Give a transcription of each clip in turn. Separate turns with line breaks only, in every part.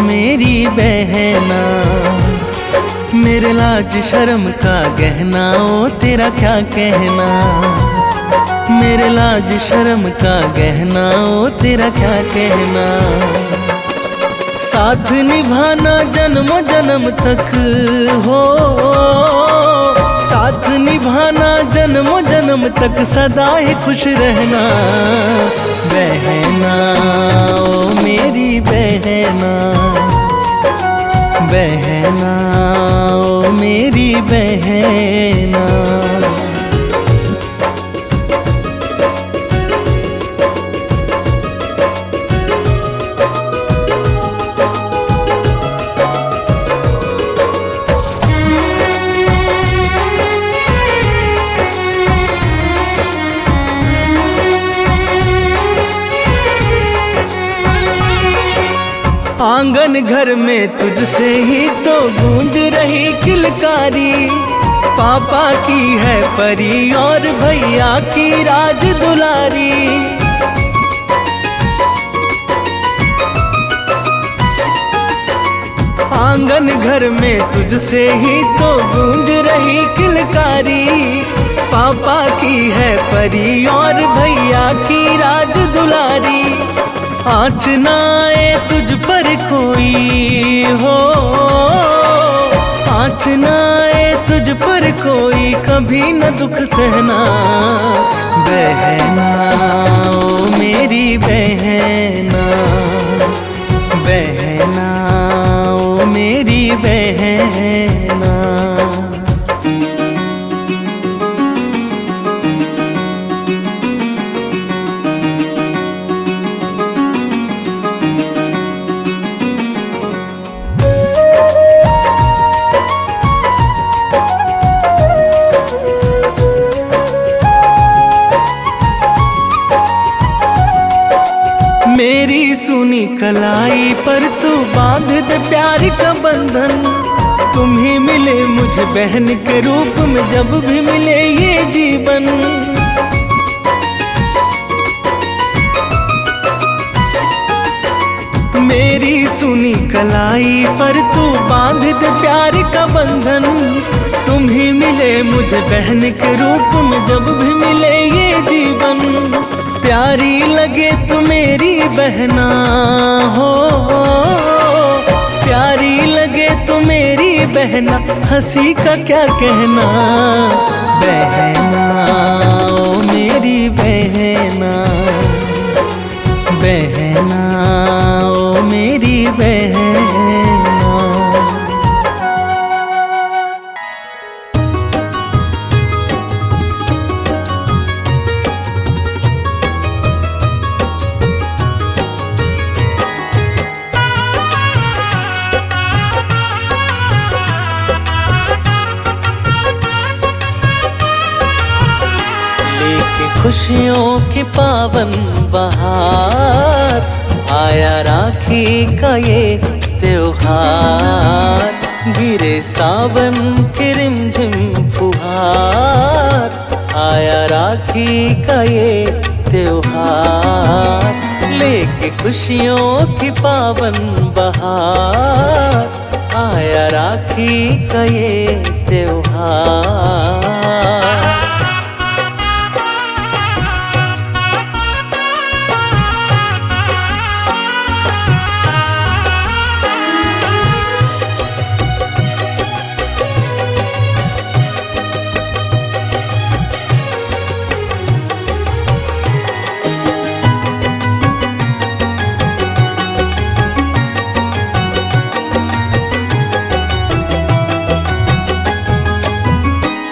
मेरी बहना, मेरे लाज शर्म का गहना, ओ तेरा क्या कहना। मेरे लाज शर्म का गहना, ओ तेरा क्या कहना। साथ निभाना जन्म जन्म तक हो, साथ निभाना जन्म जन्म तक, सदा ही खुश रहना। बहना ओ मेरी बहना, बहना ओ मेरी बहना। आंगन घर में तुझसे ही तो गूंज रही किलकारी, पापा की है परी और भैया की राज दुलारी। आंगन घर में तुझसे ही तो गूंज रही किलकारी, पापा की है परी और भैया की राज दुलारी। आँच ना आए तुझ पर कोई हो, आँच ना आए तुझ पर कोई, कभी न दुख सहना। बहना ओ मेरी बहना, बहना ओ मेरी बहना। मेरी सुनी कलाई पर तू बांध दे प्यार का बंधन, तुम ही मिले मुझे बहन के रूप में, जब भी मिले ये जीवन। मेरी सुनी कलाई पर तू बांध दे प्यार का बंधन, तुम ही मिले मुझे बहन के रूप में, जब भी मिले ये जीवन। प्यारी लगे तू मेरी बहना हो, प्यारी लगे तू मेरी बहना, हंसी का क्या कहना। बहना ओ मेरी बहना, बहना ओ मेरी बहना। खुशियों की पावन बहार, आया राखी का ये त्योहार। गिरे सावन की रिमझिम फुहार, आया राखी का ये त्योहार। लेके खुशियों की पावन बहार, आया राखी का ये त्योहार।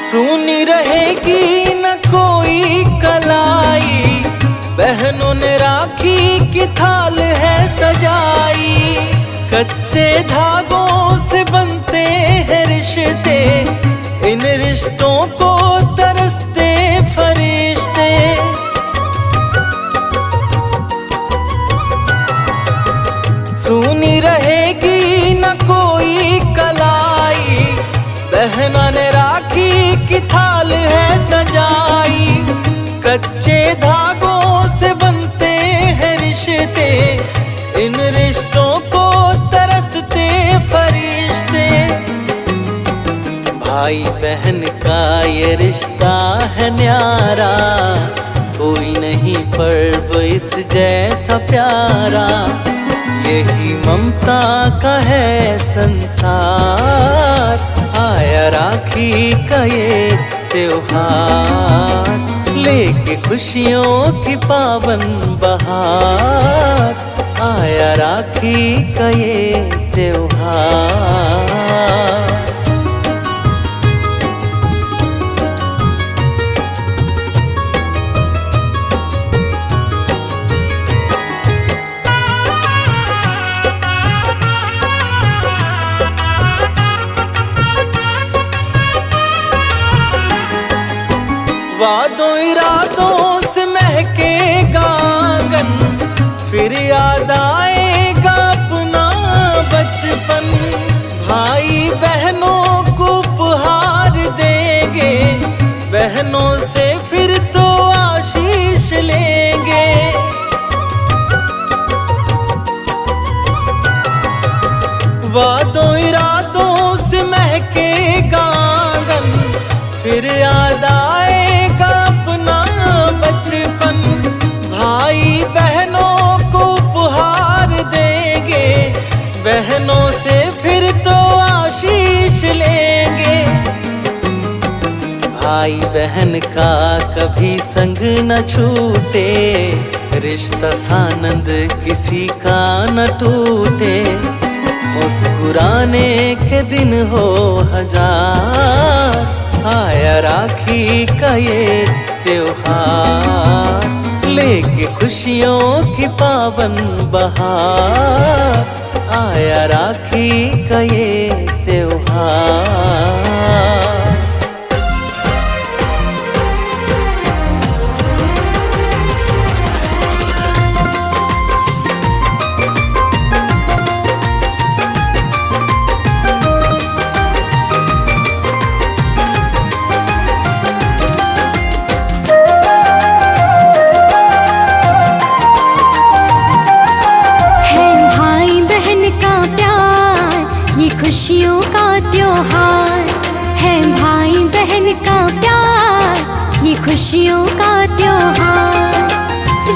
सुनी रहेगी न कोई कलाई, बहनों ने राखी की थाल है सजाई। कच्चे धागों से बनते हैं रिश्ते, इन रिश्तों को तरसते फरिश्ते। सुनी रहेगी न कोई कलाई, बहना ने राखी की थाल है सजाई। कच्चे धागों से बनते हैं रिश्ते, इन रिश्तों को तरस भाई बहन का ये रिश्ता है न्यारा, कोई नहीं पर्व इस जैसा प्यारा। यही ममता का है संसार, आया राखी का ये त्योहार, लेके खुशियों की पावन बहार, आया राखी का ये त्योहार। वादों इरादों से महकेगा आंगन, फिर याद आएगा अपना बचपन। भाई बहनों को उपहार देंगे, बहनों से फिर तो आशीष लेंगे। वादों इरादों से महकेगा आंगन, फिर याद आएगा अपना बचपन। भाई बहनों को उपहार देंगे, बहनों से फिर तो आशीष लेंगे। भाई बहन का कभी संग न छूटे, रिश्ता सानंद किसी का न टूटे। मुस्कुराने के दिन हो हजार, आया राखी का ये त्योहार, लेके खुशियों की पावन बहार, आया राखी का ये त्योहार।
खुशियों का त्योहार है भाई बहन का प्यार, ये खुशियों का त्योहार।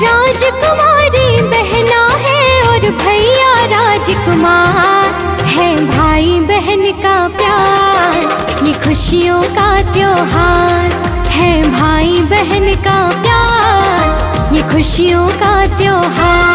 राजकुमारी बहना है और भैया राजकुमार, है भाई बहन का प्यार, ये खुशियों का त्योहार है भाई बहन का प्यार, ये खुशियों का त्योहार।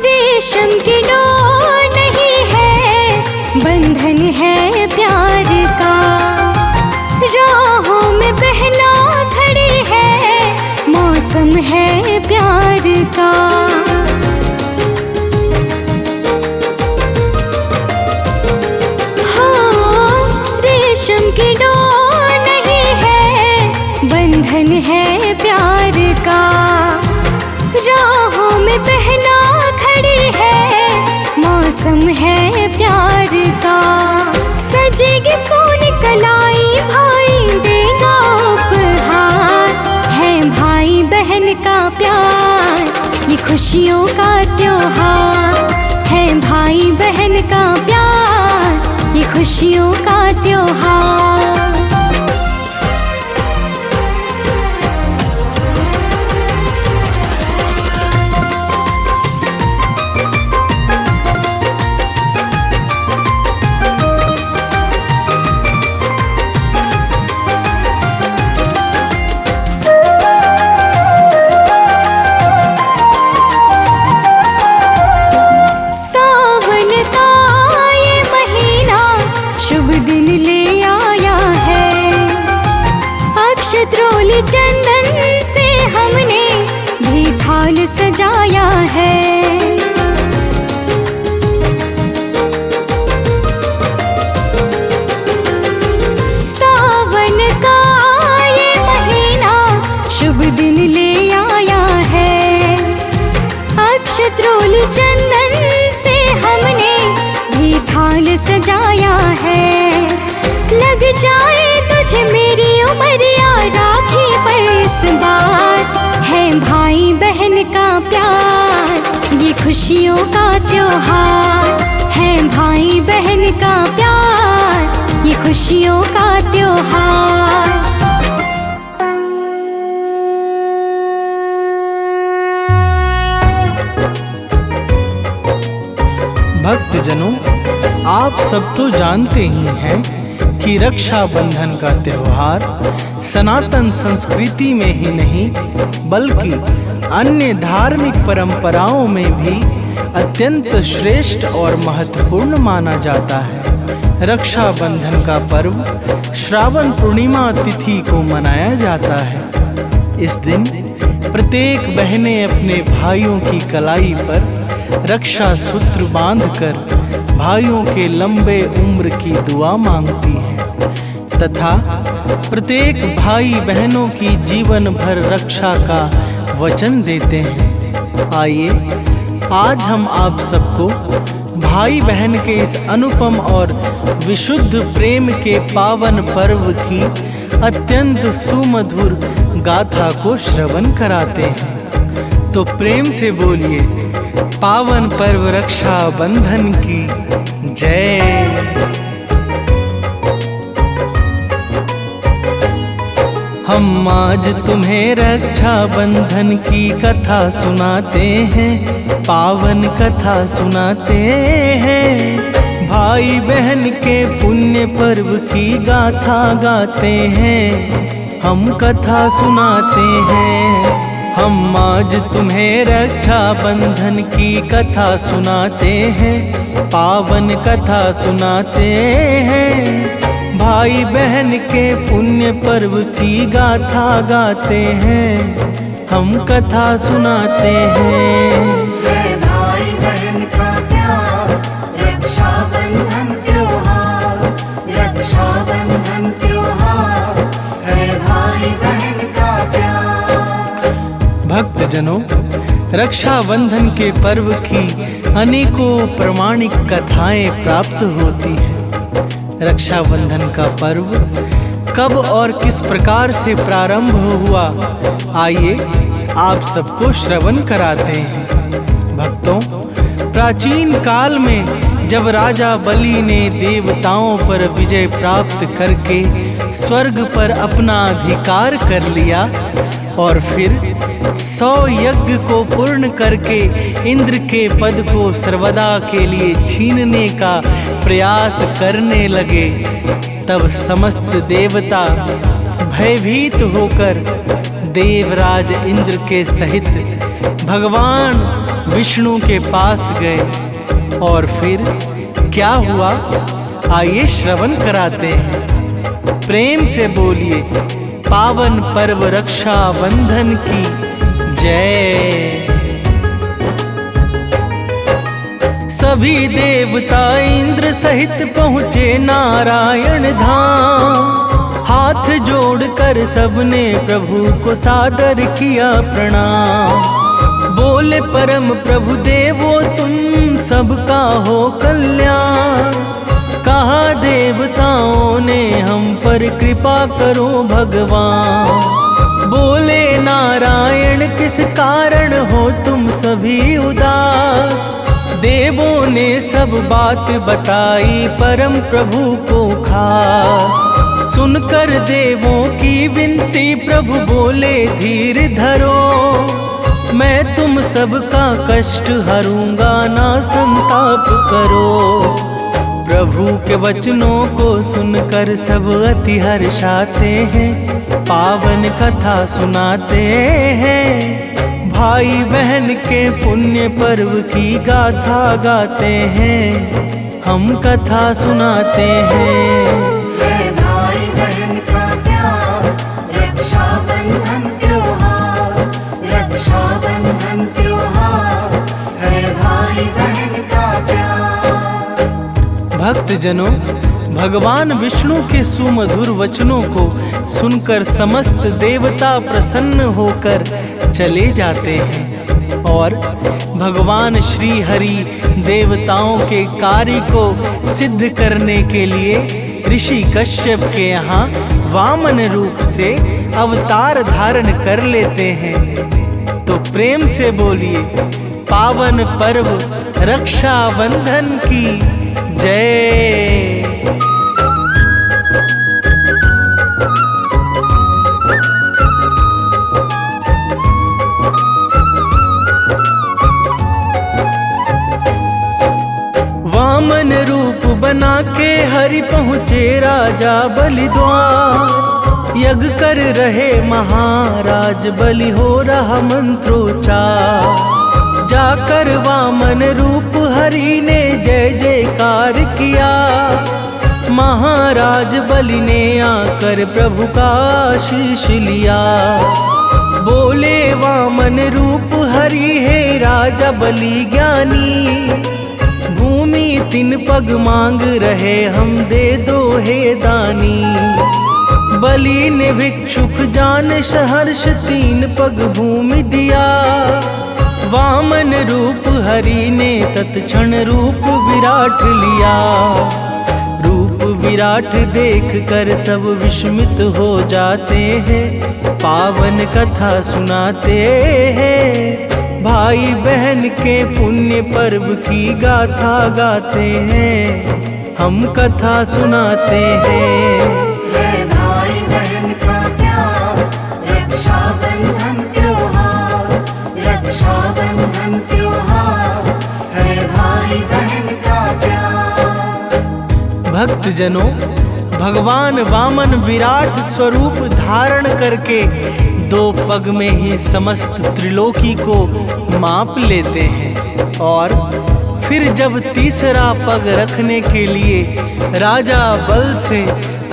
रेशम की डोर नहीं है, बंधन है प्यार का, राहों में बहना खड़ी है, मौसम है प्यार का। हाँ, रेशम की डोर नहीं है, बंधन है प्यार का, राहों में बहना मौसम है प्यार का। सजेगी सोनी कलाई भाई देगा उपहार, है भाई बहन का प्यार, ये खुशियों का त्योहार है भाई बहन का प्यार, ये खुशियों का त्योहार। त्रोली चंदन से हमने भी थाल सजाया है, सावन का ये महीना शुभ दिन ले आया है। फूल चंदन से हमने भी थाल सजाया है। लग जाए तुझे मेरी उमरिया राखी पर इस बार, है भाई बहन का प्यार ये खुशियों का त्योहार, है भाई बहन का प्यार ये खुशियों का त्योहार।
भक्तजनों, आप सब तो जानते ही हैं कि रक्षाबंधन का त्योहार सनातन संस्कृति में ही नहीं बल्कि अन्य धार्मिक परंपराओं में भी अत्यंत श्रेष्ठ और महत्वपूर्ण माना जाता है। रक्षाबंधन का पर्व श्रावण पूर्णिमा तिथि को मनाया जाता है। इस दिन प्रत्येक बहनें अपने भाइयों की कलाई पर रक्षा सूत्र बांधकर भाइयों के लंबे उम्र की दुआ मांगती हैं तथा प्रत्येक भाई बहनों की जीवन भर रक्षा का वचन देते हैं। आइए आज हम आप सबको भाई बहन के इस अनुपम और विशुद्ध प्रेम के पावन पर्व की अत्यंत सुमधुर गाथा को श्रवण कराते हैं। तो प्रेम से बोलिए पावन पर्व रक्षा बंधन की जय। हम आज तुम्हें रक्षा बंधन की कथा सुनाते हैं, पावन कथा सुनाते हैं। भाई बहन के पुण्य पर्व की गाथा गाते हैं, हम कथा सुनाते हैं। हम आज तुम्हें रक्षा बंधन की कथा सुनाते हैं, पावन कथा सुनाते हैं। भाई बहन के पुण्य पर्व की गाथा गाते हैं, हम कथा सुनाते हैं।
भाई बहन का प्यार रक्षाबंधन त्योहार, रक्षाबंधन त्योहार है भाई बहन का प्यार।
भक्तजनों, रक्षाबंधन के पर्व की अनेकों प्रमाणिक कथाएं प्राप्त होती हैं। रक्षाबंधन का पर्व कब और किस प्रकार से प्रारंभ हुआ, आइए आप सबको श्रवण कराते हैं। भक्तों, प्राचीन काल में जब राजा बलि ने देवताओं पर विजय प्राप्त करके स्वर्ग पर अपना अधिकार कर लिया और फिर 100 यज्ञ को पूर्ण करके इंद्र के पद को सर्वदा के लिए छीनने का प्रयास करने लगे, तब समस्त देवता भयभीत होकर देवराज इंद्र के सहित भगवान विष्णु के पास गए। और फिर क्या हुआ, आइए श्रवण कराते हैं। प्रेम से बोलिए पावन पर्व रक्षा बंधन की जय। सभी देवता इंद्र सहित पहुँचे नारायण धाम, हाथ जोड़कर सबने प्रभु को सादर किया प्रणाम। बोले परम प्रभु देवो तुम सबका हो कल्याण, कहा देवताओं ने हम पर कृपा करो भगवान। बोले नारायण किस कारण हो तुम सभी उदास, देवों ने सब बात बताई परम प्रभु को खास। सुनकर देवों की विनती प्रभु बोले धीर धरो, मैं तुम सबका कष्ट हरूंगा ना संताप करो। प्रभु के वचनों को सुनकर सब अति हर्षाते हैं, पावन कथा सुनाते हैं। भाई बहन के पुण्य पर्व की गाथा गाते हैं, हम कथा सुनाते हैं।
भाई बहन का प्यार रक्षाबंधन त्योहार, रक्षाबंधन त्योहार है भाई बहन का प्यार।
भक्तजनों, भगवान विष्णु के सुमधुर वचनों को सुनकर समस्त देवता प्रसन्न होकर चले जाते हैं। और भगवान श्री हरि देवताओं के कार्य को सिद्ध करने के लिए ऋषि कश्यप के यहाँ वामन रूप से अवतार धारण कर लेते हैं। तो प्रेम से बोलिए पावन पर्व रक्षाबंधन की जय। वामन रूप बना के हरि पहुँचे राजा बलि द्वार। यज्ञ कर रहे महाराज बलि हो रहा मंत्रोच्चार। जाकर वामन रूप हरि ने जय जयकार किया। महाराज बलि ने आकर प्रभु का आशीष लिया। बोले वामन रूप हरि हे राजा बलि ज्ञानी। भूमि 3 पग मांग रहे हम दे दो हे दानी। बलि ने भिक्षुक जान सहर्ष 3 पग भूमि दिया। वामन रूप हरि ने तत्क्षण रूप विराट लिया। रूप विराट देख कर सब विस्मित हो जाते हैं। पावन कथा सुनाते हैं। भाई बहन के पुण्य पर्व की गाथा गाते हैं। हम कथा सुनाते हैं।
है भाई बहन का प्यार रक्षाबंधन त्योहार। रक्षाबंधन त्योहार है भाई बहन का प्यार।
भक्तजनों, भगवान वामन विराट स्वरूप धारण करके 2 पग में ही समस्त त्रिलोकी को माप लेते हैं। और फिर जब तीसरा पग रखने के लिए राजा बल से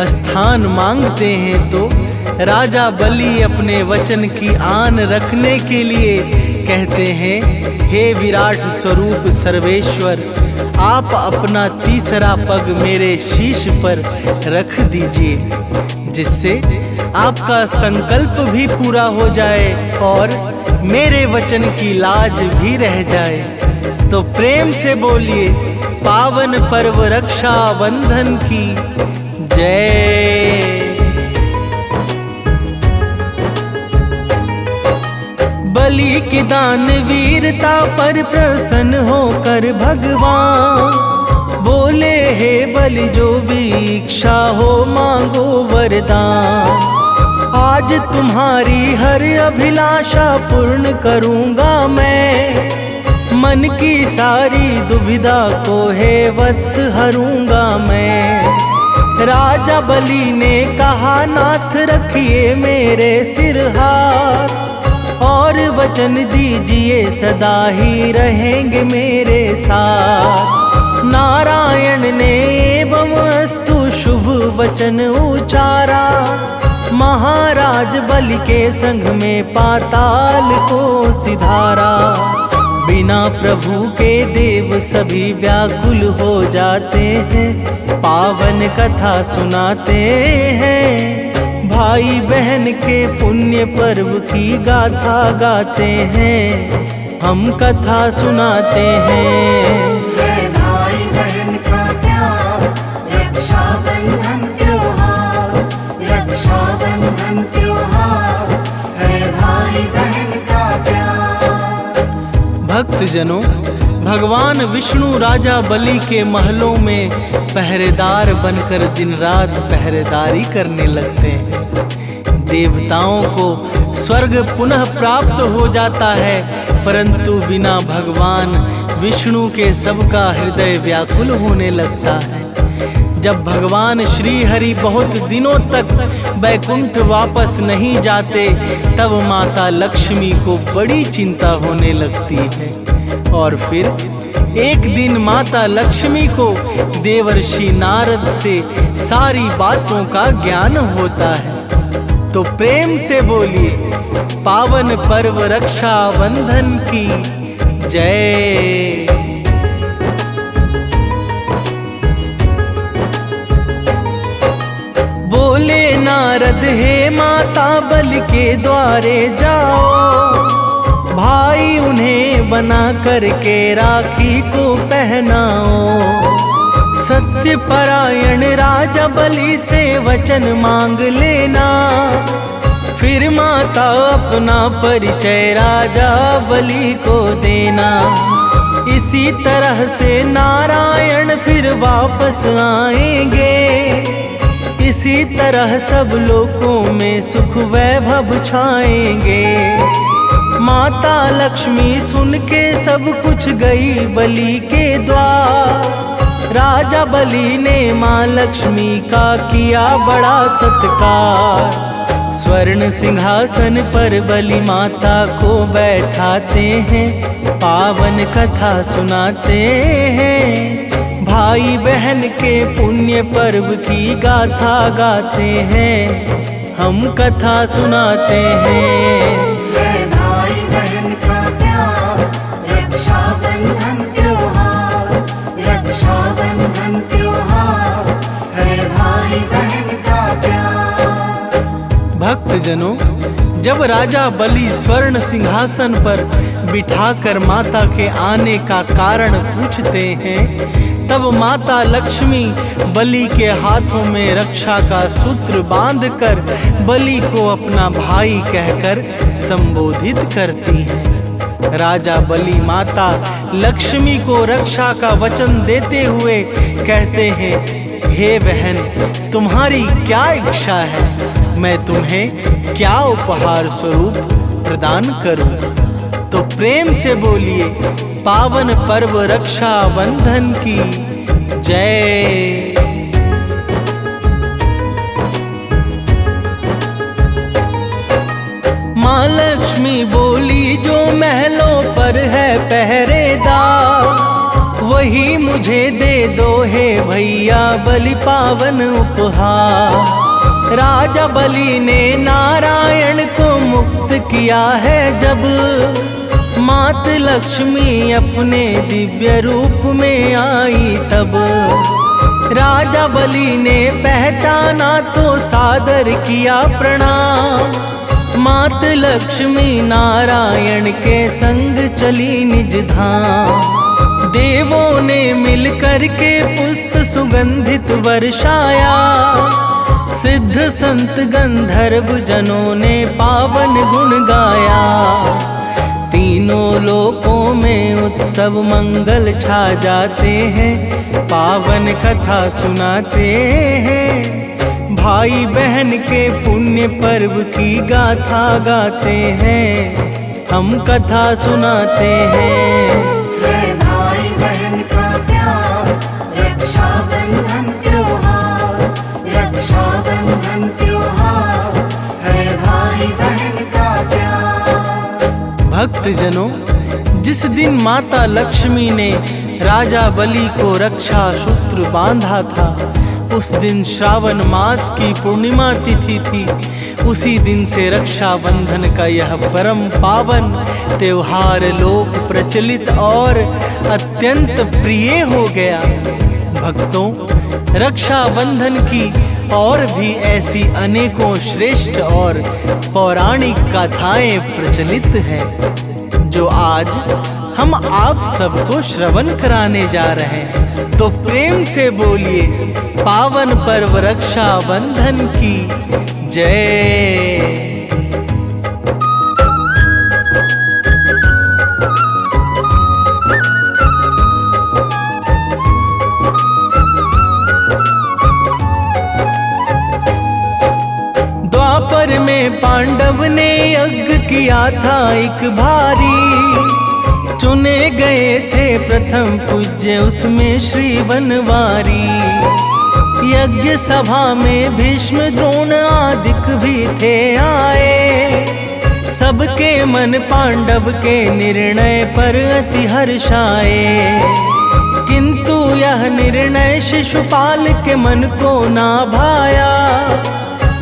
स्थान मांगते हैं तो राजा बलि अपने वचन की आन रखने के लिए कहते हैं, हे विराट स्वरूप सर्वेश्वर, आप अपना तीसरा पग मेरे शीश पर रख दीजिए, जिससे आपका संकल्प भी पूरा हो जाए और मेरे वचन की लाज भी रह जाए। तो प्रेम से बोलिए पावन पर्व रक्षाबंधन की जय। बलि के दान वीरता पर प्रसन्न होकर भगवान बोले, हे बलि जो भी इच्छा हो मांगो वरदान। आज तुम्हारी हर अभिलाषा पूर्ण करूंगा मैं। मन की सारी दुविधा को हे वत्स हरूंगा मैं। राजा बलि ने कहा, नाथ रखिए मेरे सिर हाथ और वचन दीजिए सदा ही रहेंगे मेरे साथ। नारायण ने एवं अस्तु शुभ वचन उचारा। महाराज बलि के संग में पाताल को सिधारा। बिना प्रभु के देव सभी व्याकुल हो जाते हैं। पावन कथा सुनाते हैं। भाई बहन के पुण्य पर्व की गाथा गाते हैं। हम कथा सुनाते हैं।
है भाई बहन का प्यार रक्षाबंधन त्योहार। रक्षाबंधन त्योहार है भाई बहन का प्यार।
भक्तजनों, भगवान विष्णु राजा बलि के महलों में पहरेदार बनकर दिन रात पहरेदारी करने लगते हैं। देवताओं को स्वर्ग पुनः प्राप्त हो जाता है, परंतु बिना भगवान विष्णु के सबका हृदय व्याकुल होने लगता है। जब भगवान श्री हरि बहुत दिनों तक बैकुंठ वापस नहीं जाते, तब माता लक्ष्मी को बड़ी चिंता होने लगती है। और फिर एक दिन माता लक्ष्मी को देवर्षि नारद से सारी बातों का ज्ञान होता है। तो प्रेम से बोलिए पावन पर्व रक्षाबंधन की जय। बोले नारद, हे माता बलि के द्वारे जाओ। भाई उन्हें बना करके राखी को पहनाओ। सत्य परायण राजा बलि से वचन मांग लेना, फिर माता अपना परिचय राजा बलि को देना। इसी तरह से नारायण फिर वापस आएंगे, इसी तरह सब लोकों में सुख वैभव छाएंगे। माता लक्ष्मी सुन के सब कुछ गई बलि के द्वार। राजा बलि ने माँ लक्ष्मी का किया बड़ा सत्कार। स्वर्ण सिंहासन पर बलि माता को बैठाते हैं, पावन कथा सुनाते हैं। भाई बहन के पुण्य पर्व की गाथा गाते हैं, हम कथा सुनाते हैं।
है भाई बहन का प्यार, रक्षाबंधन त्योहार, रक्षाबंधन त्योहार है भाई बहन का प्यार।
भक्तजनों, जब राजा बलि स्वर्ण सिंहासन पर बिठाकर माता के आने का कारण पूछते हैं, तब माता लक्ष्मी बलि के हाथों में रक्षा का सूत्र बांधकर बलि को अपना भाई कहकर संबोधित करती हैं। राजा बलि माता लक्ष्मी को रक्षा का वचन देते हुए कहते हैं, हे बहन, तुम्हारी क्या इच्छा है? मैं तुम्हें क्या उपहार स्वरूप प्रदान करूं? तो प्रेम से बोलिए, पावन पर्व रक्षाबंधन की जय। माँ लक्ष्मी बोली, जो महलों पर है पहरेदार, वही मुझे दे दो हे भैया बलि पावन उपहार। राजा बलि ने नारायण को मुक्त किया है जब, मात लक्ष्मी अपने दिव्य रूप में आई तब। राजा बलि ने पहचाना तो सादर किया प्रणाम, मात लक्ष्मी नारायण के संग चली निज धाम। देवों ने मिलकर के पुष्प सुगंधित वर्षाया, सिद्ध संत गंधर्व जनों ने पावन गुण गाया। तीनों लोकों में उत्सव मंगल छा जाते हैं, पावन कथा सुनाते हैं। भाई बहन के पुण्य पर्व की गाथा गाते हैं, हम कथा सुनाते हैं।
है भाई बहन का प्यार, रक्षाबंधन त्योहार, रक्षाबंधन त्योहार है भाई बहन का प्यार।
भक्तजनों, जिस दिन माता लक्ष्मी ने राजा बलि को रक्षा सूत्र बांधा था, उस दिन श्रावण मास की पूर्णिमा तिथि थी। उसी दिन से रक्षाबंधन का यह परम पावन त्योहार लोक प्रचलित और अत्यंत प्रिय हो गया। भक्तों, रक्षाबंधन की और भी ऐसी अनेकों श्रेष्ठ और पौराणिक गाथाएं प्रचलित हैं, जो आज हम आप सबको श्रवण कराने जा रहे हैं। तो प्रेम से बोलिए, पावन पर्व रक्षाबंधन की जय। द्वापर में पांडव ने यज्ञ किया था एक भारी, चुने गए थे प्रथम पूज्य उसमें श्री वनवारी। यज्ञ सभा में भीष्म द्रोण आदिक भी थे आए, सबके मन पांडव के निर्णय पर अति हर्षाए। किंतु यह निर्णय शिशुपाल के मन को ना भाया,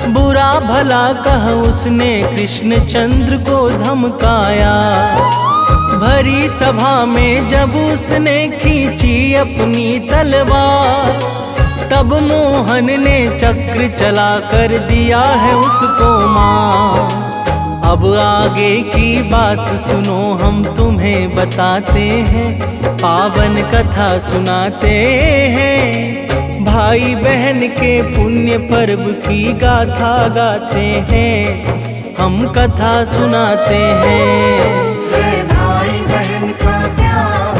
बुरा भला कह उसने कृष्ण चंद्र को धमकाया। भरी सभा में जब उसने खींची अपनी तलवार, तब मोहन ने चक्र चला कर दिया है उसको मार। अब आगे की बात सुनो, हम तुम्हें बताते हैं, पावन कथा सुनाते हैं। भाई बहन के पुण्य पर्व की गाथा गाते हैं, हम कथा सुनाते हैं।
है भाई बहन का प्यार,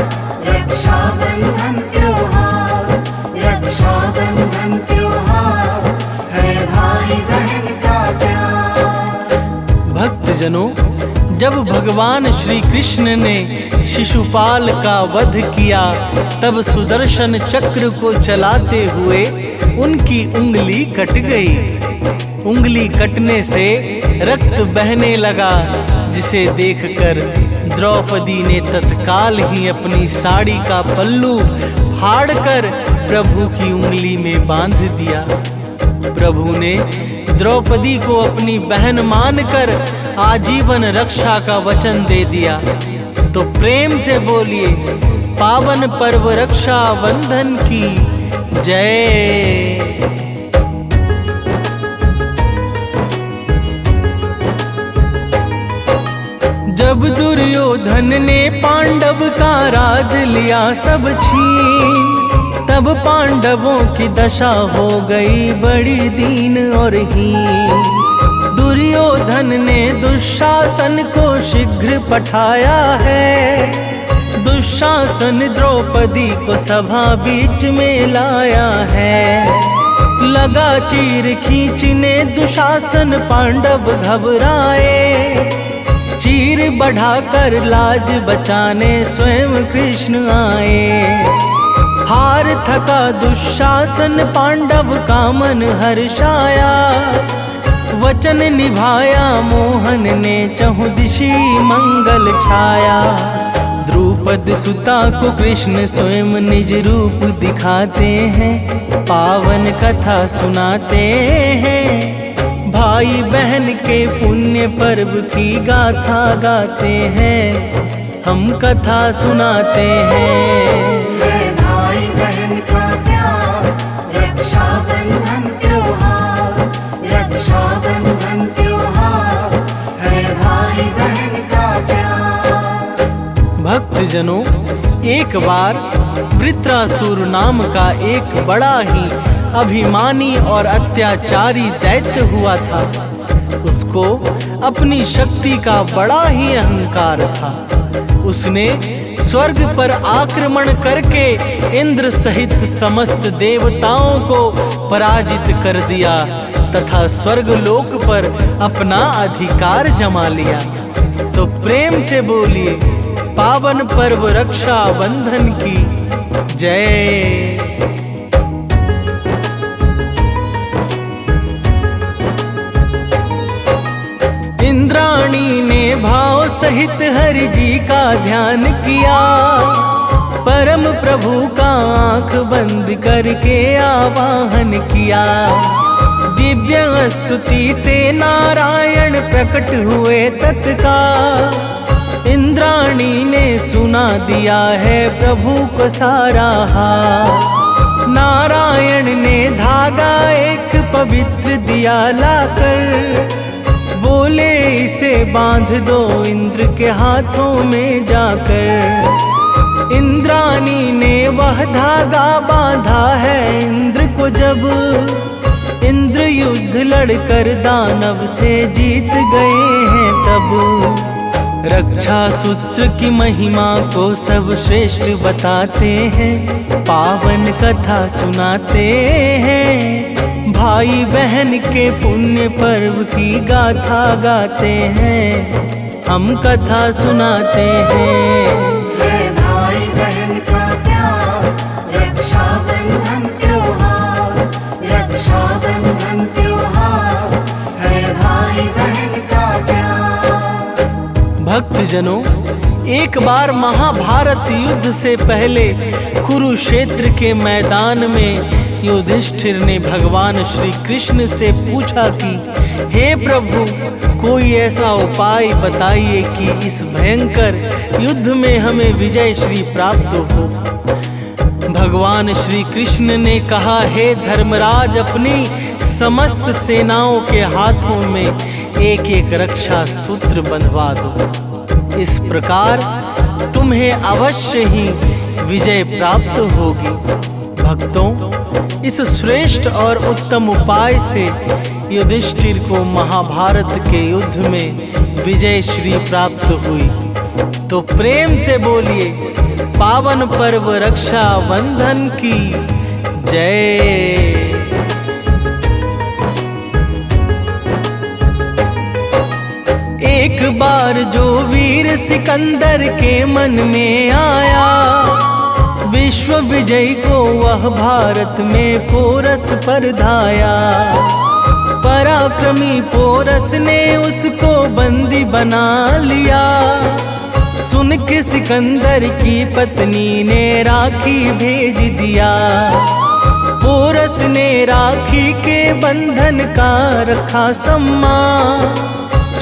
रक्षाबंधन त्योहार, रक्षाबंधन त्योहार, है भाई बहन का प्यार।
भक्तजनों, जब भगवान श्री कृष्ण ने शिशुपाल का वध किया, तब सुदर्शन चक्र को चलाते हुए उनकी उंगली कट गई। उंगली कटने से रक्त बहने लगा, जिसे देखकर द्रौपदी ने तत्काल ही अपनी साड़ी का पल्लू फाड़कर प्रभु की उंगली में बांध दिया। प्रभु ने द्रौपदी को अपनी बहन मानकर आजीवन रक्षा का वचन दे दिया। तो प्रेम से बोलिए, पावन पर्व रक्षाबंधन की जय। जब दुर्योधन ने पांडव का राज लिया सब छीन, तब पांडवों की दशा हो गई बड़ी दीन और हीन। दुर्योधन ने दुशासन को शीघ्र पठाया है, दुशासन द्रौपदी को सभा बीच में लाया है। लगा चीर खींचने दुशासन, पांडव घबराए, चीर बढ़ाकर लाज बचाने स्वयं कृष्ण आए। हार थका दुशासन, पांडव का मन हर्षाया, वचन निभाया मोहन ने, चहुदिशी मंगल छाया। द्रुपद सुता को कृष्ण स्वयं निज रूप दिखाते हैं, पावन कथा सुनाते हैं। भाई बहन के पुण्य पर्व की गाथा गाते हैं, हम कथा सुनाते हैं।
है भाई बहन का प्यार, रक्षाबंधन त्योहार, रक्षाबंधन त्योहार, है भाई बहन का प्यार।
भक्तजनों, एक बार वृत्रासुर नाम का एक बड़ा ही अभिमानी और अत्याचारी दैत्य हुआ था। उसको अपनी शक्ति का बड़ा ही अहंकार था। उसने स्वर्ग पर आक्रमण करके इंद्र सहित समस्त देवताओं को पराजित कर दिया तथा स्वर्ग लोक पर अपना अधिकार जमा लिया। तो प्रेम से बोलिए, पावन पर्व रक्षाबंधन की जय। इंद्राणी ने भाव सहित हरि जी का ध्यान किया, परम प्रभु का आंख बंद करके आवाहन किया। दिव्य स्तुति से नारायण प्रकट हुए तत्काल, इंद्राणी ने सुना दिया है प्रभु को सारा हाल। नारायण ने धागा एक पवित्र दिया लाकर, बोले इसे बांध दो इंद्र के हाथों में जाकर। इंद्राणी ने वह धागा बांधा है इंद्र को, जब इंद्र युद्ध लड़कर दानव से जीत गए हैं तब। रक्षा सूत्र की महिमा को सब श्रेष्ठ बताते हैं, पावन कथा सुनाते हैं। भाई बहन के पुण्य पर्व की गाथा गाते हैं, हम कथा सुनाते हैं।
है भाई बहन का प्यार, रक्षाबंधन त्योहार, रक्षाबंधन त्योहार, है भाई बहन का प्यार।
भक्तजनों, एक बार महाभारत युद्ध से पहले कुरुक्षेत्र के मैदान में युधिष्ठिर ने भगवान श्री कृष्ण से पूछा कि हे प्रभु, कोई ऐसा उपाय बताइए कि इस भयंकर युद्ध में हमें विजय श्री प्राप्त हो। भगवान श्री कृष्ण ने कहा, हे धर्मराज, अपनी समस्त सेनाओं के हाथों में एक एक रक्षा सूत्र बंधवा दो। इस प्रकार तुम्हें अवश्य ही विजय प्राप्त होगी। भक्तों, इस श्रेष्ठ और उत्तम उपाय से युधिष्ठिर को महाभारत के युद्ध में विजय श्री प्राप्त हुई। तो प्रेम से बोलिए, पावन पर्व रक्षा बंधन की जय। एक बार जो वीर सिकंदर के मन में आया, विश्व विजय को वह भारत में पोरस पर धाया। पराक्रमी पोरस ने उसको बंदी बना लिया। सुन के सिकंदर की पत्नी ने राखी भेज दिया। पोरस ने राखी के बंधन का रखा सम्मान।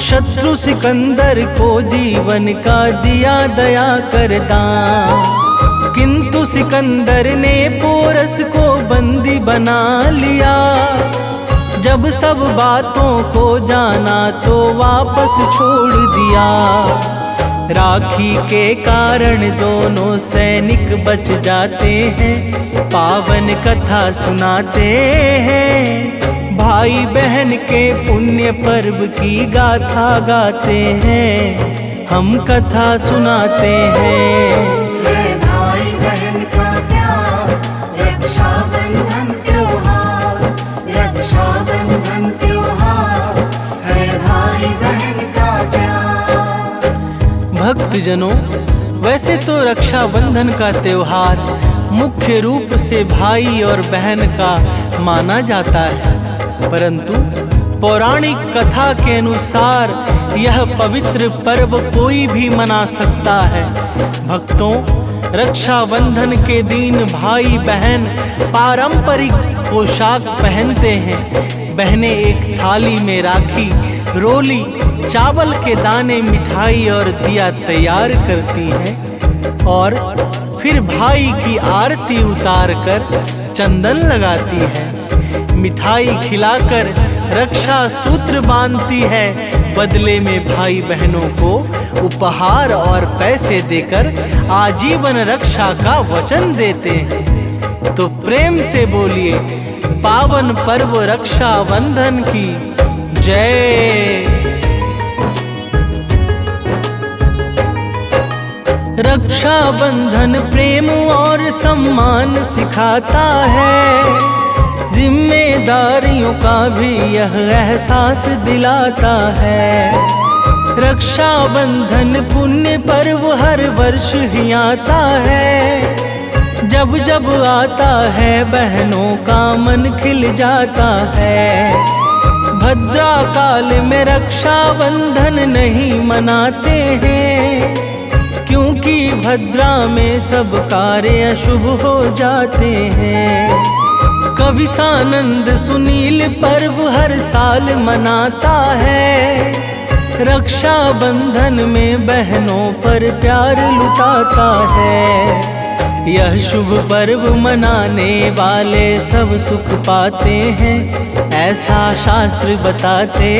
शत्रु सिकंदर को जीवन का दिया दया कर दान। किंतु सिकंदर ने पोरस को बंदी बना लिया। जब सब बातों को जाना तो वापस छोड़ दिया। राखी के कारण दोनों सैनिक बच जाते हैं। पावन कथा सुनाते हैं। भाई बहन के पुण्य पर्व की गाथा गाते हैं। हम कथा सुनाते हैं।
है भाई बहन का प्यार, रक्षाबंधन त्योहार। रक्षाबंधन त्योहार है भाई बहन का प्यार।
भक्तजनों, वैसे तो रक्षाबंधन का त्योहार मुख्य रूप से भाई और बहन का माना जाता है, परंतु पौराणिक कथा के अनुसार यह पवित्र पर्व कोई भी मना सकता है। भक्तों, रक्षाबंधन के दिन भाई बहन पारंपरिक पोशाक पहनते हैं। बहनें एक थाली में राखी, रोली, चावल के दाने, मिठाई और दिया तैयार करती हैं और फिर भाई की आरती उतार कर चंदन लगाती है। मिठाई खिलाकर रक्षा सूत्र बांधती है। बदले में भाई बहनों को उपहार और पैसे देकर आजीवन रक्षा का वचन देते हैं। तो प्रेम से बोलिए, पावन पर्व रक्षाबंधन की जय। रक्षाबंधन प्रेम और सम्मान सिखाता है। जिम्मेदारियों का भी यह एहसास दिलाता है। रक्षाबंधन पुण्य पर्व हर वर्ष ही आता है। जब जब आता है बहनों का मन खिल जाता है। भद्रा काल में रक्षाबंधन नहीं मनाते हैं, क्योंकि भद्रा में सब कार्य अशुभ हो जाते हैं। कवि सानंद सुनील पर्व हर साल मनाता है। रक्षाबंधन में बहनों पर प्यार लुटाता है। यह शुभ पर्व मनाने वाले सब सुख पाते हैं, ऐसा शास्त्र बताते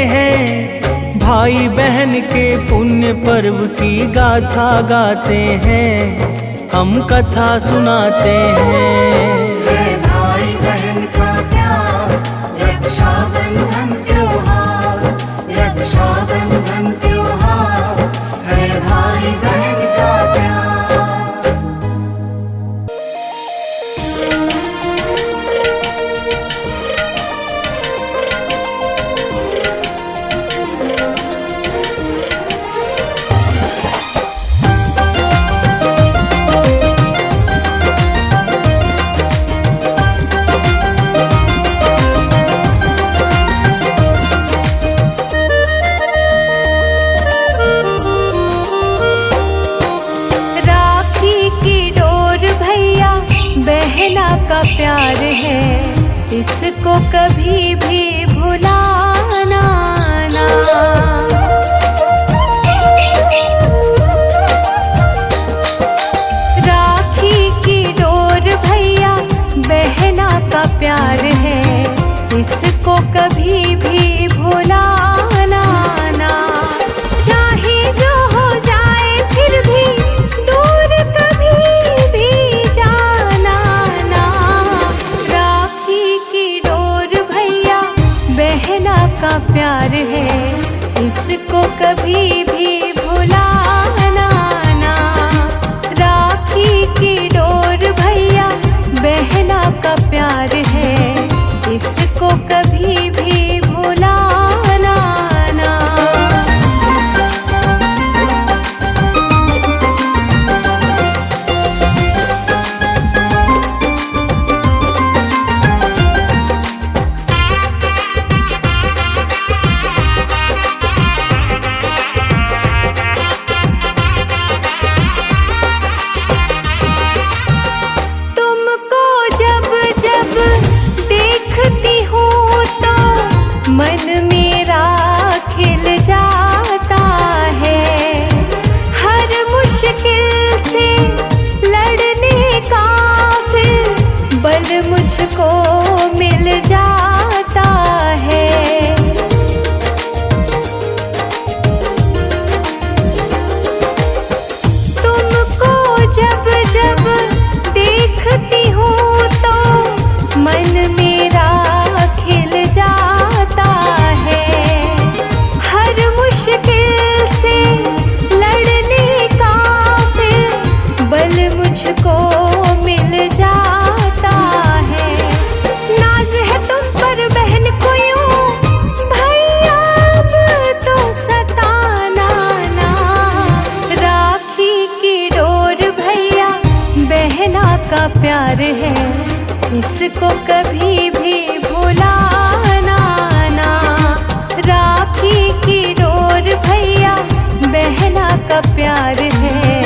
हैं। भाई बहन के पुण्य पर्व की गाथा गाते हैं। हम कथा सुनाते हैं।
भाई बहन का प्यार, रक्षाबंधन त्योहार। रक्षाबंधन त्योहार है भाई बहन का प्यार।
का प्यार है, इसको कभी भी भुलाना ना। राखी की डोर भैया बहना का प्यार है, इसको इसको कभी भी भुलाना ना। राखी की डोर भैया बहना का प्यार है, इसको कभी भी भुलाना ना। तुमको जब जब देखती हूँ तो मन मेरा खिल जाता है। हर मुश्किल से लड़ने का फिर बल मुझको मिल जाता है। तुमको जब जब देखती हूँ तो मन मेरा खिल जाता है। हर मुश्किल से लड़ने का फिर बल मुझको मिल जाता है। नाज है तुम पर बहन को यूं भैया अब तो सताना ना। राखी की डोर भैया बहना का प्यार है, इसको कभी भी भुलाना ना। राखी की डोर भैया बहना का प्यार है,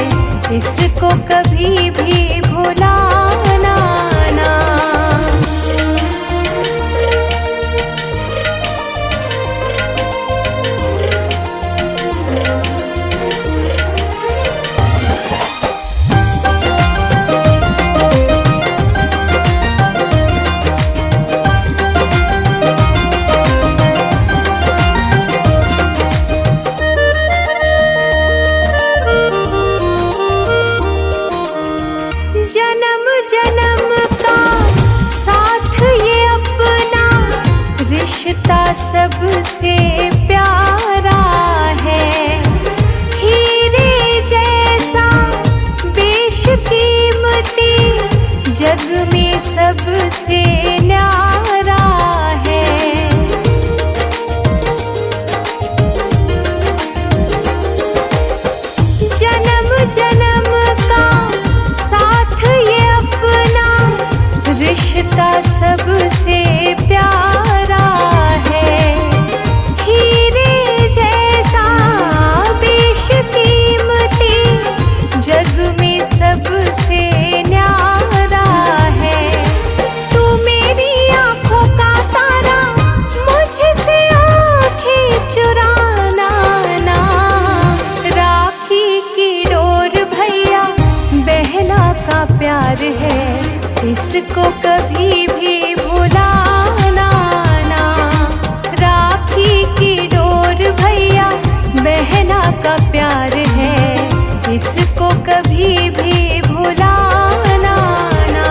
इसको कभी भी भुलाना ना। जन्म जन्म का साथ ये अपना रिश्ता सबसे प्यारा है। हीरे जैसा बेशकीमती जग में सबसे न्यारा है। जन्म जन्म का साथ ये अपना रिश्ता सबसे प्यारा है। हीरे जैसा बेशकीमती जग में सबसे न्यारा है। तू मेरी आँखों का तारा, मुझसे आँखें चुराना ना। राखी की डोर भैया बहना का प्यार है, इसको कभी भी भुलाना ना। राखी की डोर भैया बहना का प्यार है, इसको कभी भी भुलाना ना।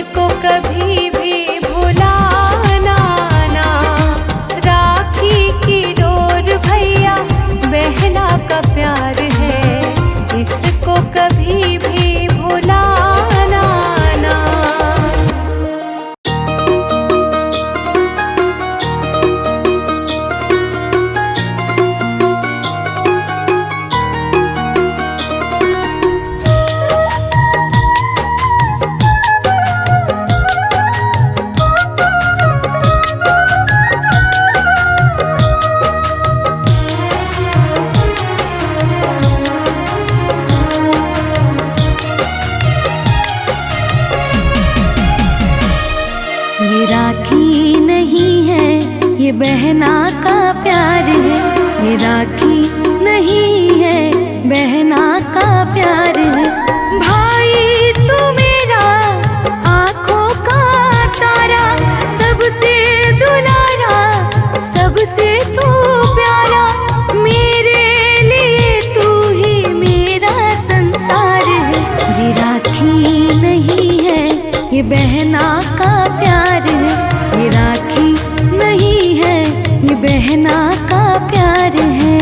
इसको कभी भी भुलाना ना। राखी की डोर भैया बहना का प्यार है, इसको कभी भी भुलाना ना। ये राखी नहीं है, ये बहना का प्यार है। ये राखी नहीं है, बहना का प्यार है। भाई तू मेरा आँखों का तारा, सबसे दुलारा, सबसे तू प्यारा। मेरे लिए तू ही मेरा संसार है। ये राखी नहीं है, ये बहना का प्यार है। ये राखी नहीं है, ये बहना का प्यार है।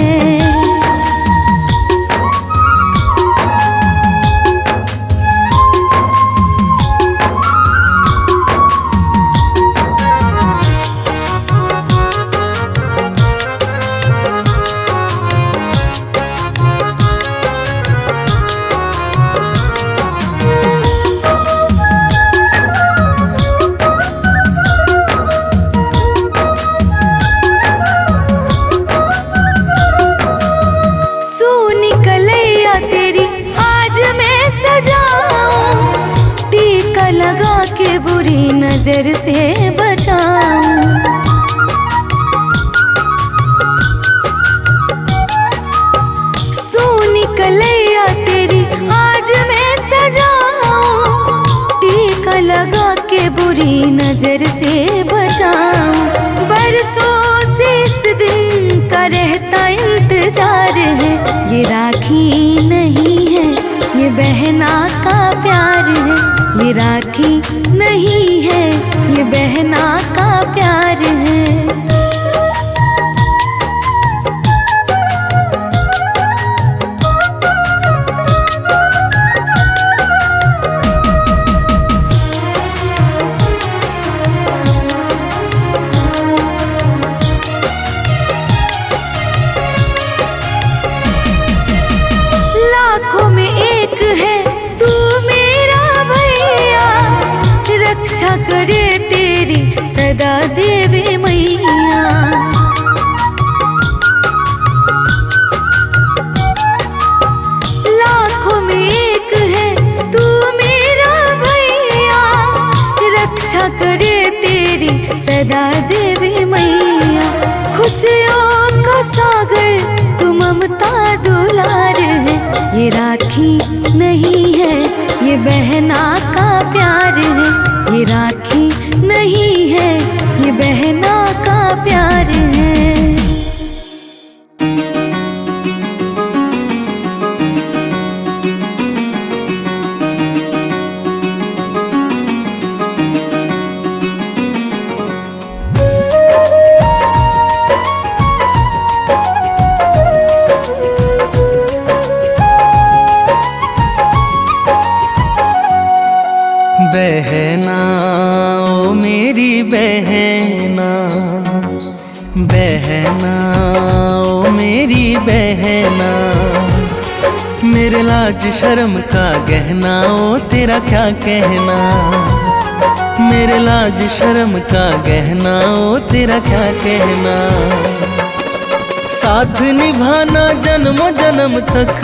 सोनी कलैया तेरी आज मैं सजाऊं, टीका लगा के बुरी नजर से बचाऊं। सोनी कलैया तेरी आज मैं सजाऊं, टीका लगा के बुरी नजर से बचाऊं। बरसों से इस दिन का रहता इंतजार है। ये राखी नहीं है, ये बहना का प्यार है। ये राखी नहीं है, ये बहना का प्यार है। लाखों में एक है तू मेरा भैया, रक्षा करे तेरी सदा देवी मैया। लाखों में एक है तू मेरा भैया, रक्षा करे तेरी सदा देवी मैया। खुशियों का सागर तू ममता दुलार है। ये राखी नहीं है, ये बहना का प्यार है। ये राखी नहीं है, ये बहना का प्यार है।
बहना ओ मेरी बहना, बहना ओ मेरी बहना। मेरे लाज शर्म का गहना ओ तेरा क्या कहना। मेरे लाज शर्म का गहना ओ तेरा क्या कहना। साथ निभाना जन्म जन्म तक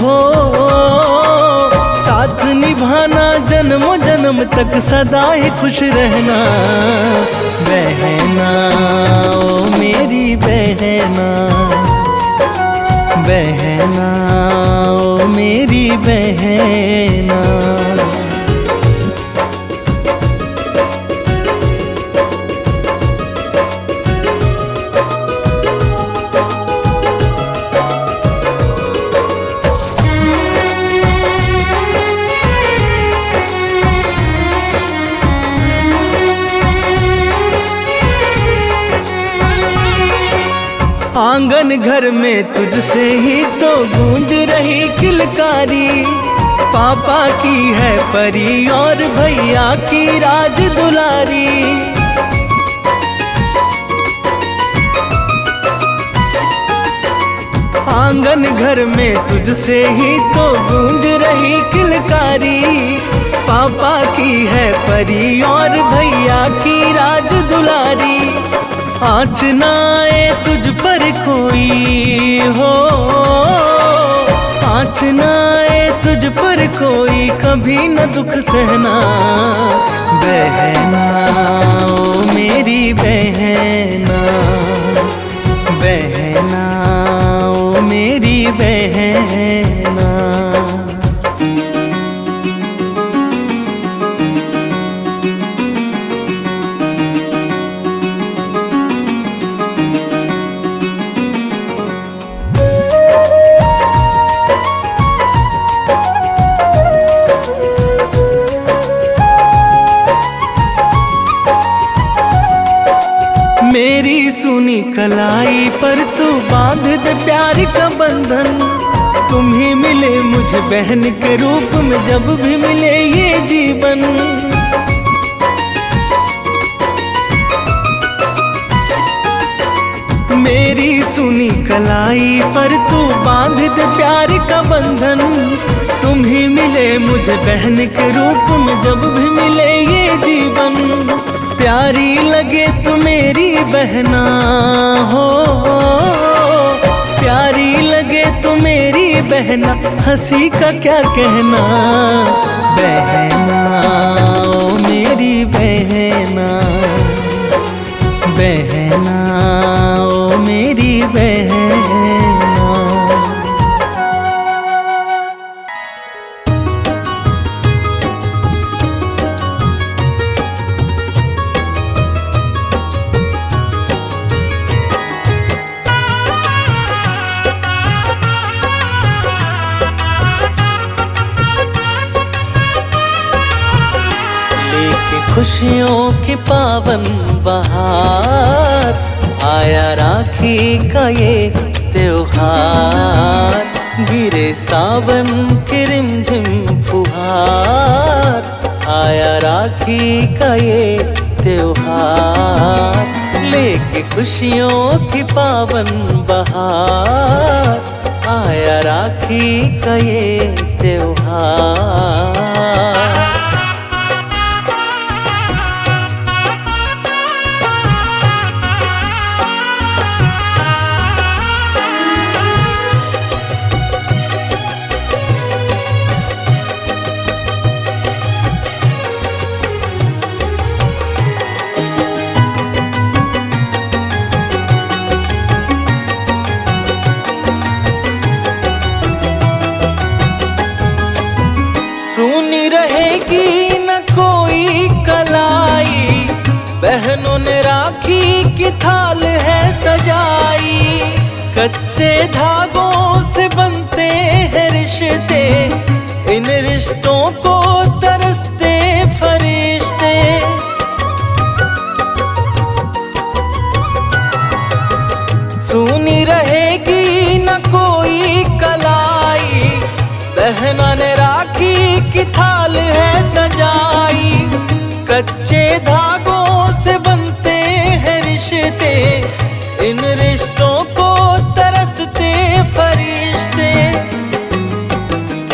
हो, साथ निभाना जन्म जन्म तक सदा ही खुश रहना। बहना ओ मेरी बहना, बहना ओ मेरी बहना। आंगन घर में तुझसे ही तो गूंज रही किलकारी। पापा की है परी और भैया की राज दुलारी। आंगन घर में तुझसे ही तो गूंज रही किलकारी। पापा की है परी और भैया की राज दुलारी। आँच ना आए तुझ पर कोई हो, आँच ना आए तुझ पर कोई, कभी न दुख सहना बहना ओ मेरी बहना। बहना ओ मेरी बहना। मेरी सुनी कलाई पर तू बांध दे प्यार का बंधन। तुम ही मिले मुझे बहन के रूप में, जब भी मिले ये जीवन। मेरी सुनी कलाई पर तू बांध दे प्यार का बंधन। तुम ही मिले मुझे बहन के रूप में, जब भी मिले ये जीवन। प्यारी लगे तू मेरी बहना हो, प्यारी लगे तू मेरी बहना। हंसी का क्या कहना बहना ओ मेरी बहना। बहना ओ मेरी बहना। खुशियों की पावन बहार, आया राखी का ये त्योहार। गिरे सावन की रिमझिम फुहार, आया राखी का ये त्योहार। लेके खुशियों की पावन बहार, आया राखी का ये त्योहार। सुनी रहेगी न कोई कलाई, बहनों ने राखी की थाल है सजाई। कच्चे धागों से बनते हैं रिश्ते, इन रिश्तों को तरसते फरिश्ते। सुनी रहेगी न कोई कलाई, बहना ने राखी की थाल है सजाई। कच्चे धागों से बनते हैं रिश्ते, इन रिश्तों को तरसते फरिश्ते।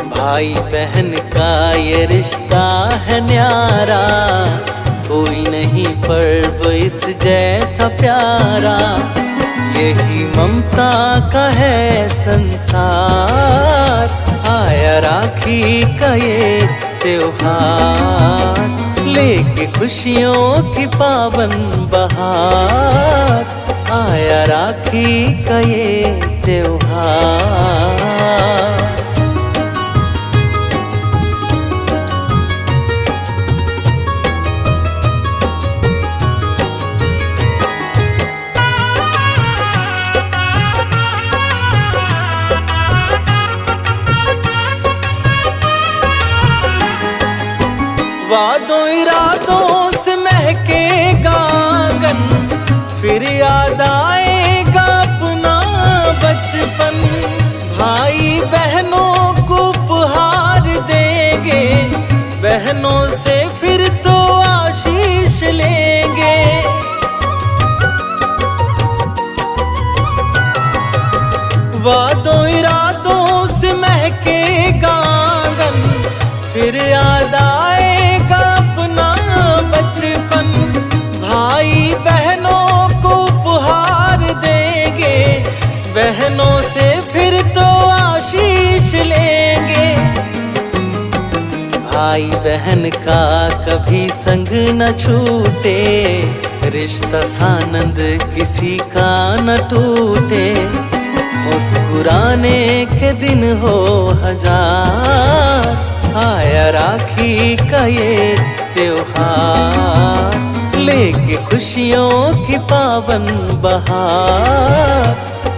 भाई बहन का ये रिश्ता है न्यारा, कोई नहीं पर्व इस जैसा प्यारा। यही ममता का है संसार, आया राखी का ये त्योहार। लेके खुशियों की पावन बहार, आया राखी का ये त्योहार। वादों इरादों से महकेगा आंगन, फिर याद आएगा अपना बहनों से फिर तो आशीष लेंगे। वादों इरादों से महकेगा आंगन, फिर याद आएगा अपना बचपन। भाई बहनों को उपहार देंगे, बहनों से फिर तो आशीष लेंगे। भाई बहन का कभी संग न छूटे, रिश्ता सानंद किसी का न टूटे। मुस्कुराने के दिन हो हजार, आया राखी का ये त्योहार, लेके खुशियों की पावन बहार।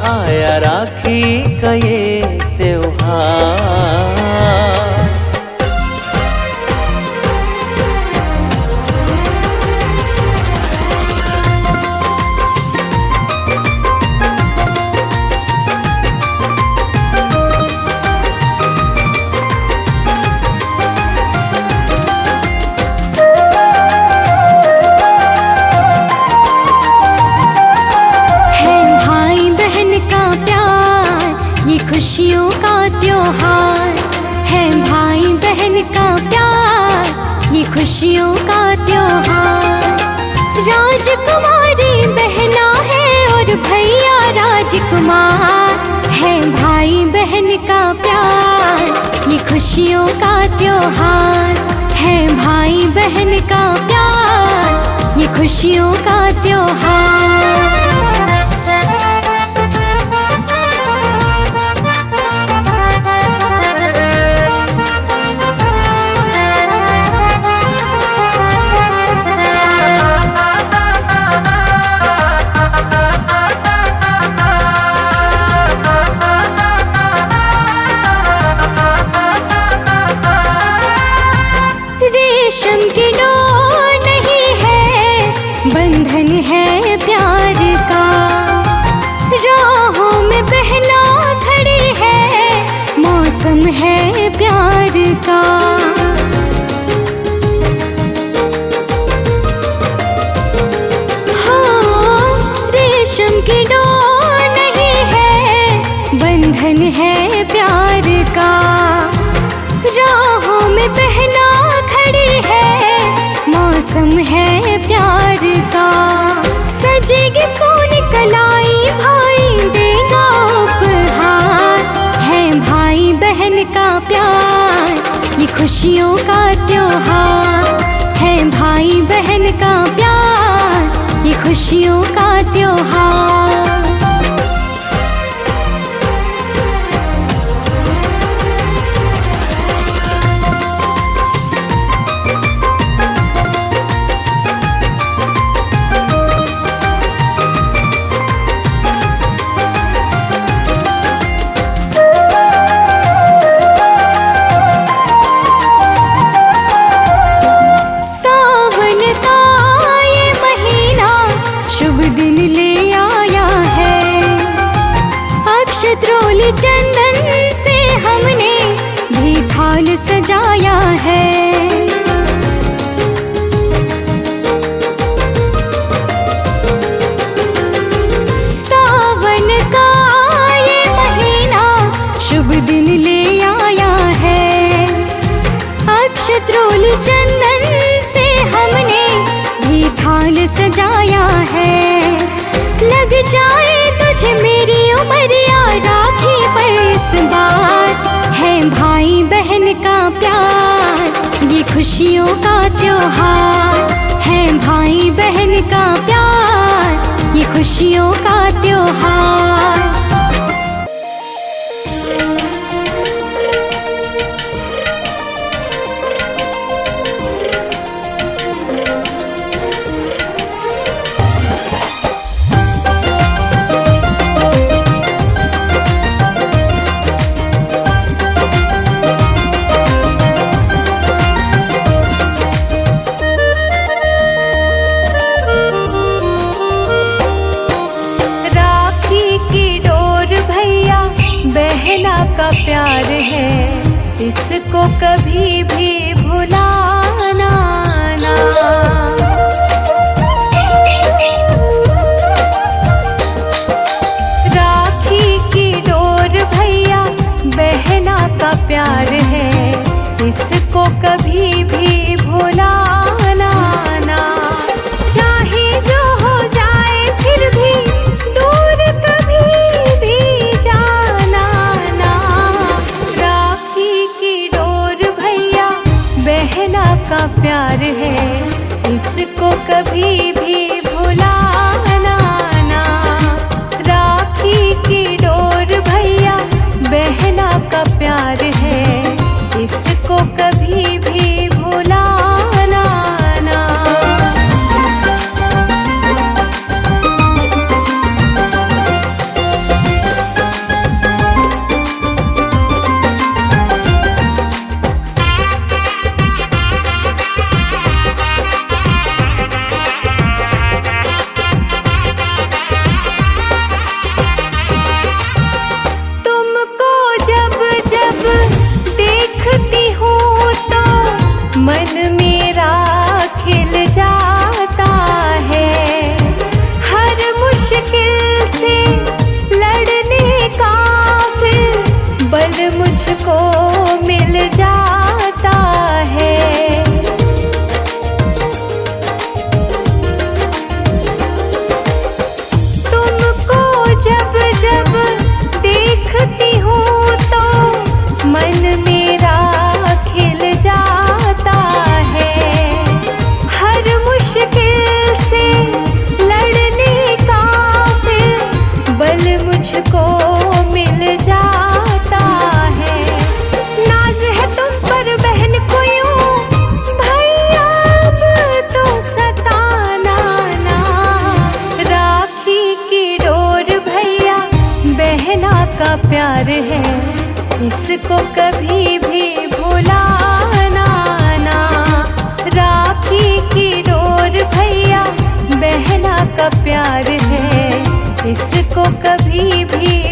आया राखी का ये त्योहार।
खुशियों का त्योहार है भाई बहन का प्यार, ये खुशियों का त्योहार। राजकुमारी बहना है और भैया राजकुमार, है भाई बहन का प्यार। ये खुशियों का त्योहार है भाई बहन का प्यार, ये खुशियों का त्योहार। रेशम की डोर नहीं है, बंधन है प्यार का। राहों में बहना खड़ी है, मौसम है प्यार का। हाँ, रेशम की डोर नहीं है, बंधन है प्यार का। राहों में बहना मौसम है प्यार का। सजेगी सोनी कलाई भाई देगा उपहार, है भाई बहन का प्यार। ये खुशियों का त्योहार है भाई बहन का प्यार, ये खुशियों का त्योहार। त्रोली चंदन से हमने भी थाल सजाया है। सावन का ये महीना शुभ दिन ले आया है। अक्षत्रोली चंदन से हमने भी थाल सजाया है। लग जाए तुझे मेरी उमरिया राखी पर इस बार, है भाई बहन का प्यार। ये खुशियों का त्योहार है भाई बहन का प्यार, ये खुशियों का त्योहार। बहना का प्यार है, इसको कभी भी भुला राखी की डोर भैया बहना का प्यार है, इसको कभी भी भुलाना ना। चाहे जो हो जाए फिर भी दूर कभी भी जाना ना। राखी की डोर भैया बहना का प्यार है, इसको कभी भी भुलाना ना। राखी की डोर भैया बहना का प्यार है, इसको कभी भी भुलाना ना। तुमको जब जब देखती हूँ तो मन मेरा खिल जाता है। हर मुश्किल से लड़ने का फिर बल मुझको मिल जाता है। तुमको जब जब देखती हूँ तो मन मेरा खिल जाता है। हर मुश्किल से लड़ने का फिर बल मुझको मिल जाता है। नाज है तुम पर बहन को यूं भैया अब तो सताना ना। राखी की डोर भैया बहना का प्यार है, इसको कभी भी भुलाना ना। राखी की डोर भैया बहना का प्यार है, इसको कभी भी